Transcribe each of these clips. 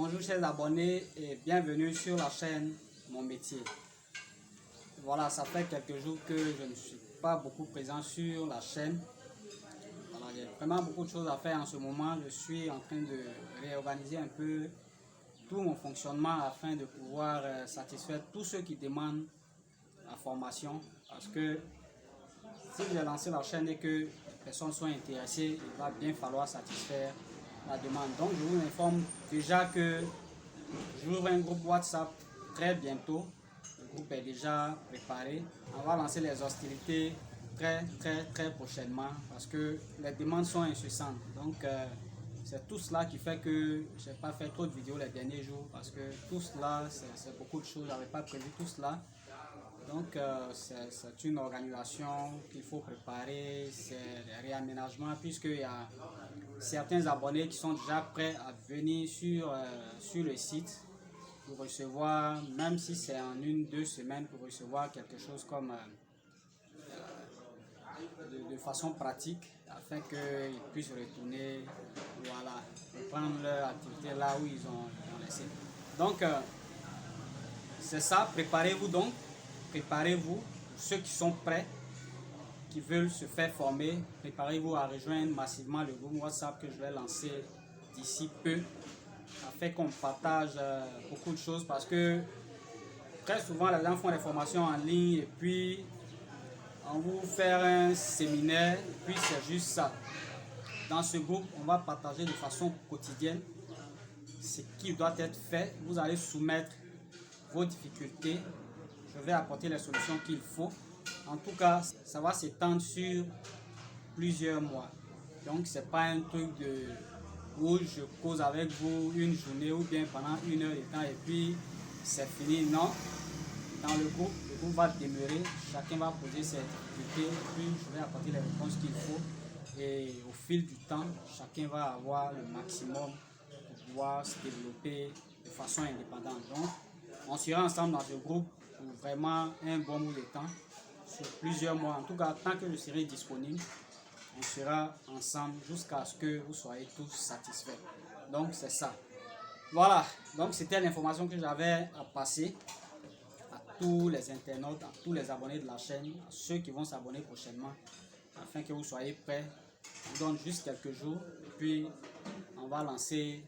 Bonjour chers abonnés et bienvenue sur la chaîne Mon Métier. Voilà, ça fait quelques jours que je ne suis pas beaucoup présent sur la chaîne. Voilà, il y a vraiment beaucoup de choses à faire en ce moment. Je suis en train de réorganiser un peu tout mon fonctionnement afin de pouvoir satisfaire tous ceux qui demandent la formation. Parce que si j'ai lancé la chaîne et que les personnes sont intéressées, il va bien falloir satisfaire la demande. Donc je vous informe déjà que j'ouvre un groupe WhatsApp très bientôt. Le groupe est déjà préparé. On va lancer les hostilités très prochainement parce que les demandes sont incessantes. Donc c'est tout cela qui fait que je n'ai pas fait trop de vidéos les derniers jours parce que tout cela c'est beaucoup de choses. Je n'avais pas prévu tout cela. Donc c'est une organisation qu'il faut préparer, c'est des réaménagements puisqu'il y a certains abonnés qui sont déjà prêts à venir sur le site pour recevoir, même si c'est en 1-2 semaines, pour recevoir quelque chose comme de façon pratique afin qu'ils puissent retourner, voilà, reprendre leur activité là où ils ont laissé. Donc c'est ça, préparez-vous donc. Préparez-vous, ceux qui sont prêts, qui veulent se faire former, préparez-vous à rejoindre massivement le groupe WhatsApp que je vais lancer d'ici peu, afin qu'on partage beaucoup de choses parce que très souvent les gens font des formations en ligne et puis on vous fait un séminaire et puis c'est juste ça. Dans ce groupe, on va partager de façon quotidienne ce qui doit être fait. Vous allez soumettre vos difficultés. Je vais apporter les solutions qu'il faut. En tout cas, ça va s'étendre sur plusieurs mois. Donc, ce n'est pas un truc où je cause avec vous une journée ou bien pendant 1 heure de temps et puis c'est fini. Non. Dans le groupe va demeurer. Chacun va poser ses difficultés et puis je vais apporter les réponses qu'il faut. Et au fil du temps, chacun va avoir le maximum pour pouvoir se développer de façon indépendante. Donc, on sera ensemble dans ce groupe pour vraiment un bon bout de temps, sur plusieurs mois. En tout cas, tant que je serai disponible, on sera ensemble jusqu'à ce que vous soyez tous satisfaits. Donc, c'est ça. Voilà, donc c'était l'information que j'avais à passer à tous les internautes, à tous les abonnés de la chaîne, à ceux qui vont s'abonner prochainement, afin que vous soyez prêts. Je vous donne juste quelques jours et puis on va lancer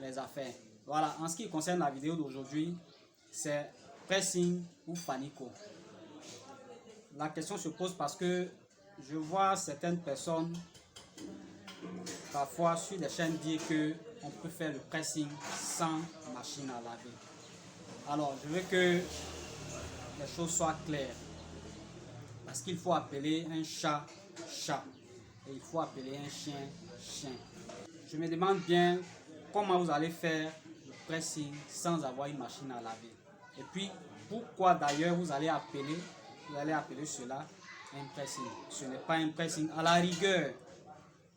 les affaires. Voilà, en ce qui concerne la vidéo d'aujourd'hui, c'est pressing ou Fanico. La question se pose parce que je vois certaines personnes parfois sur des chaînes dire que on peut faire le pressing sans machine à laver. Alors je veux que les choses soient claires parce qu'il faut appeler un chat chat et il faut appeler un chien chien. Je me demande bien comment vous allez faire le pressing sans avoir une machine à laver. Et puis, pourquoi d'ailleurs vous allez appeler cela un pressing? Ce n'est pas un pressing. À la rigueur,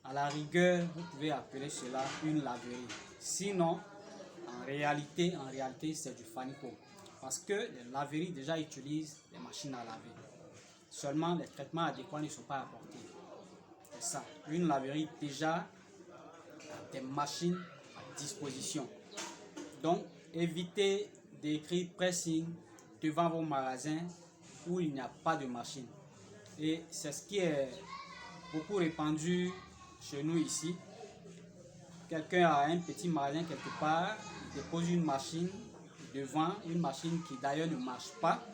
vous pouvez appeler cela une laverie. Sinon, en réalité, c'est du Fanico. Parce que les laveries déjà utilisent des machines à laver. Seulement, les traitements adéquats ne sont pas apportés. C'est ça. Une laverie déjà a des machines à disposition. Donc, évitez d'écrire pressing devant vos magasins où il n'y a pas de machine. Et c'est ce qui est beaucoup répandu chez nous ici. Quelqu'un a un petit magasin quelque part, il dépose une machine devant, une machine qui d'ailleurs ne marche pas.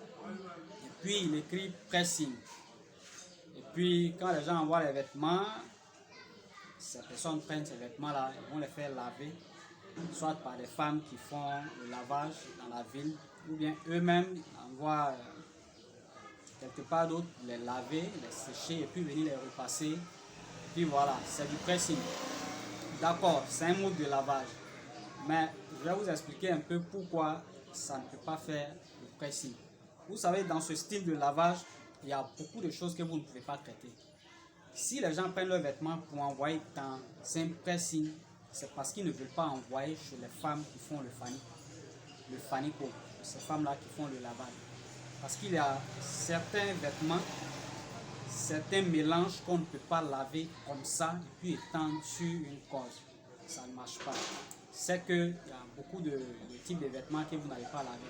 Et puis il écrit pressing. Et puis quand les gens envoient les vêtements, ces personnes prennent ces vêtements-là, ils vont les faire laver, soit par des femmes qui font le lavage dans la ville, ou bien eux-mêmes envoient quelque part d'autre les laver, les sécher et puis venir les repasser. Et puis voilà, c'est du pressing. D'accord, c'est un mode de lavage. Mais je vais vous expliquer un peu pourquoi ça ne peut pas faire le pressing. Vous savez, dans ce style de lavage, il y a beaucoup de choses que vous ne pouvez pas traiter. Si les gens prennent leurs vêtements pour envoyer dans un pressing, c'est parce qu'ils ne veulent pas envoyer chez les femmes qui font le Fanico, ces femmes-là qui font le lavage. Parce qu'il y a certains vêtements, certains mélanges qu'on ne peut pas laver comme ça et puis étendre sur une corde. Ça ne marche pas. C'est qu'il y a beaucoup de types de vêtements que vous n'allez pas laver.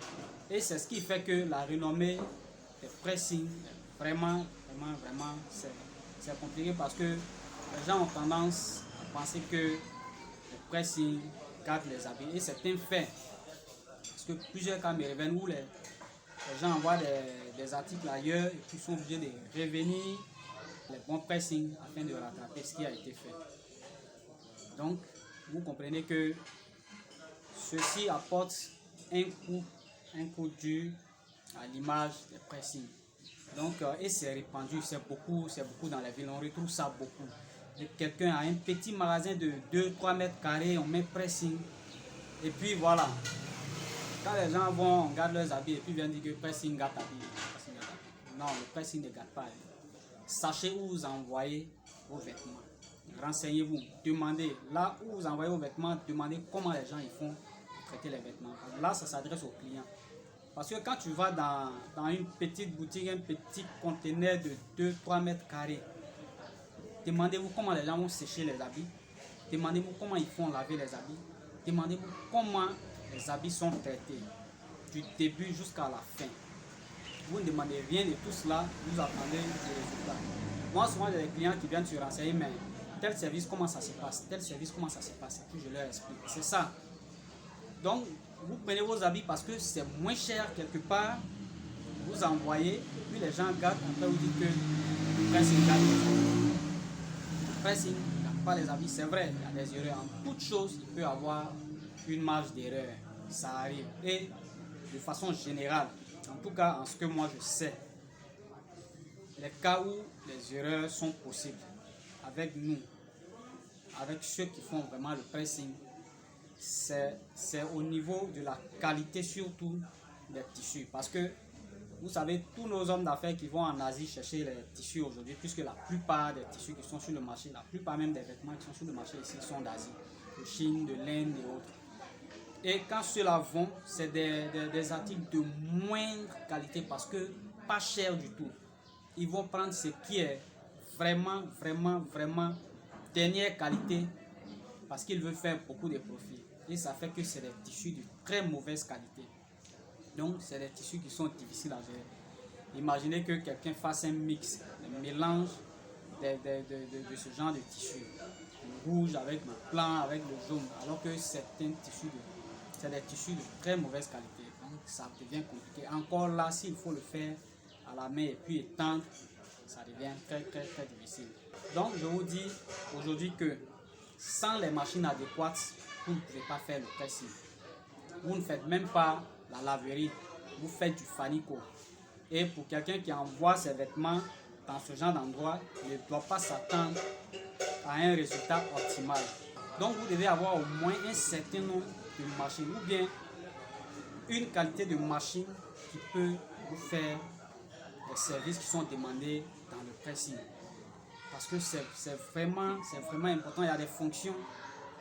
Et c'est ce qui fait que la renommée des pressing, vraiment, c'est compliqué parce que les gens ont tendance à penser que le pressing gâte les habits. Et c'est un fait. Parce que plusieurs cas me reviennent où les gens envoient des articles ailleurs et puis sont obligés de revenir les bons pressing afin de rattraper ce qui a été fait. Donc, vous comprenez que ceci apporte un coup dur à l'image des pressing. Donc, et c'est répandu, c'est beaucoup dans la ville, on retrouve ça beaucoup. Quelqu'un a un petit magasin de 2-3 mètres carrés, on met pressing, et puis voilà. Quand les gens vont, on garde leurs habits et puis viennent dire que pressing gâte habits. Non, le pressing ne gâte pas. Sachez où vous envoyez vos vêtements. Renseignez-vous, demandez. Là où vous envoyez vos vêtements, demandez comment les gens ils font pour traiter les vêtements. Là, ça s'adresse aux clients. Parce que quand tu vas dans une petite boutique, un petit conteneur de 2-3 mètres carrés, demandez-vous comment les gens vont sécher les habits. Demandez-vous comment ils font laver les habits. Demandez-vous comment les habits sont traités du début jusqu'à la fin. Vous ne demandez rien de tout cela, vous attendez des résultats. Moi, souvent, j'ai des clients qui viennent se renseigner, mais tel service, comment ça se passe, tel service, comment ça se passe, et puis je leur explique. C'est ça. Donc, vous prenez vos habits parce que c'est moins cher quelque part, vous envoyez, puis les gens gardent, après vous dites que le pressing garde les habits. Le pressing ne garde pas les habits, c'est vrai, il y a des erreurs. En toute chose, il peut y avoir une marge d'erreur, ça arrive. Et de façon générale, en tout cas en ce que moi je sais, les cas où les erreurs sont possibles avec nous, avec ceux qui font vraiment le pressing, c'est au niveau de la qualité surtout des tissus. Parce que vous savez, tous nos hommes d'affaires qui vont en Asie chercher les tissus aujourd'hui, puisque la plupart des tissus qui sont sur le marché, la plupart même des vêtements qui sont sur le marché ici sont d'Asie, de Chine, de l'Inde et autres. Et quand ceux-là vont, c'est des articles de moindre qualité parce que pas cher du tout. Ils vont prendre ce qui est vraiment dernière qualité parce qu'ils veulent faire beaucoup de profit. Et ça fait que c'est des tissus de très mauvaise qualité. Donc, c'est des tissus qui sont difficiles à gérer. Imaginez que quelqu'un fasse un mix, un mélange de ce genre de tissu. Le rouge avec le blanc, avec le jaune, alors que c'est des tissus de très mauvaise qualité. Donc, ça devient compliqué. Encore là, s'il faut le faire à la main et puis étendre, ça devient très difficile. Donc, je vous dis aujourd'hui que sans les machines adéquates, vous ne pouvez pas faire le pressing. Vous ne faites même pas la laverie, vous faites du fanico. Et pour quelqu'un qui envoie ses vêtements dans ce genre d'endroit, il ne doit pas s'attendre à un résultat optimal. Donc vous devez avoir au moins un certain nombre de machines ou bien une qualité de machine qui peut vous faire les services qui sont demandés dans le pressing. Parce que c'est vraiment important. Il y a des fonctions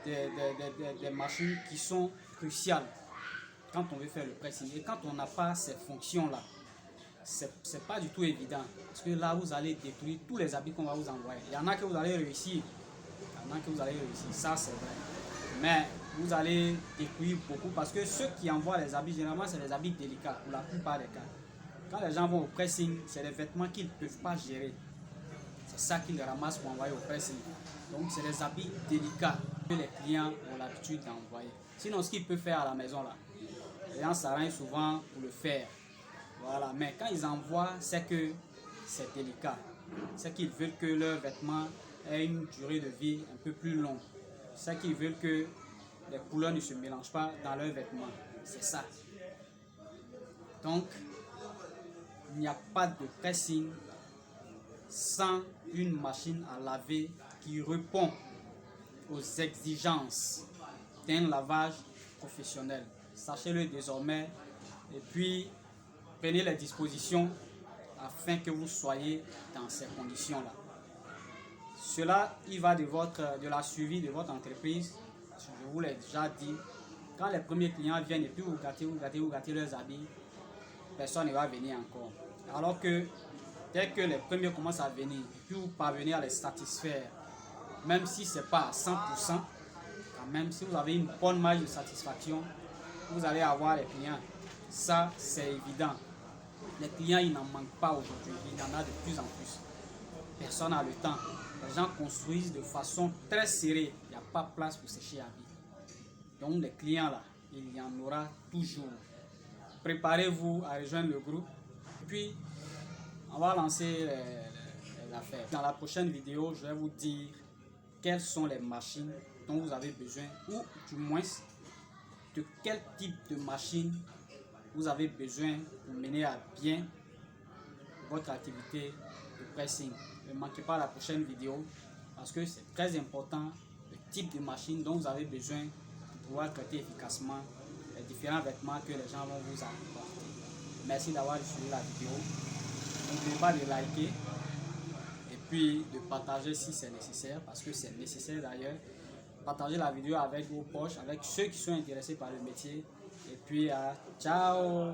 des machines qui sont cruciales quand on veut faire le pressing. Et quand on n'a pas ces fonctions-là, c'est pas du tout évident. Parce que là, vous allez détruire tous les habits qu'on va vous envoyer. Il y en a que vous allez réussir. Ça c'est vrai. Mais vous allez détruire beaucoup parce que ceux qui envoient les habits, généralement, c'est des habits délicats pour la plupart des cas. Quand les gens vont au pressing, c'est des vêtements qu'ils ne peuvent pas gérer. C'est ça qu'ils ramassent pour envoyer au pressing. Donc, c'est des habits délicats que les clients ont l'habitude d'envoyer. Sinon, ce qu'ils peuvent faire à la maison, là, les gens s'arrangent souvent pour le faire. Voilà. Mais quand ils envoient, c'est que c'est délicat. C'est qu'ils veulent que leurs vêtements aient une durée de vie un peu plus longue. C'est qu'ils veulent que les couleurs ne se mélangent pas dans leurs vêtements. C'est ça. Donc, il n'y a pas de pressing sans une machine à laver qui répond aux exigences d'un lavage professionnel. Sachez-le désormais et puis prenez les dispositions afin que vous soyez dans ces conditions-là. Cela, il va de la suivi de votre entreprise. Je vous l'ai déjà dit, quand les premiers clients viennent et puis vous gâtez leurs habits, personne ne va venir encore. Alors que dès que les premiers commencent à venir, puis vous parvenez à les satisfaire, même si ce n'est pas à 100%, quand quand même, si vous avez une bonne marge de satisfaction, vous allez avoir les clients. Ça, c'est évident. Les clients, ils n'en manquent pas aujourd'hui. Il y en a de plus en plus. Personne n'a le temps. Les gens construisent de façon très serrée. Il n'y a pas de place pour sécher à vie. Donc, les clients, là, il y en aura toujours. Préparez-vous à rejoindre le groupe. Puis, on va lancer les affaires. Dans la prochaine vidéo, je vais vous dire quelles sont les machines dont vous avez besoin, ou du moins de quel type de machine vous avez besoin pour mener à bien votre activité de pressing. Ne manquez pas la prochaine vidéo parce que c'est très important le type de machine dont vous avez besoin pour pouvoir traiter efficacement les différents vêtements que les gens vont vous apporter. Merci d'avoir suivi la vidéo. N'oubliez pas de liker et puis de partager si c'est nécessaire, parce que c'est nécessaire d'ailleurs. Partagez la vidéo avec vos proches, avec ceux qui sont intéressés par le métier. Et puis, ciao!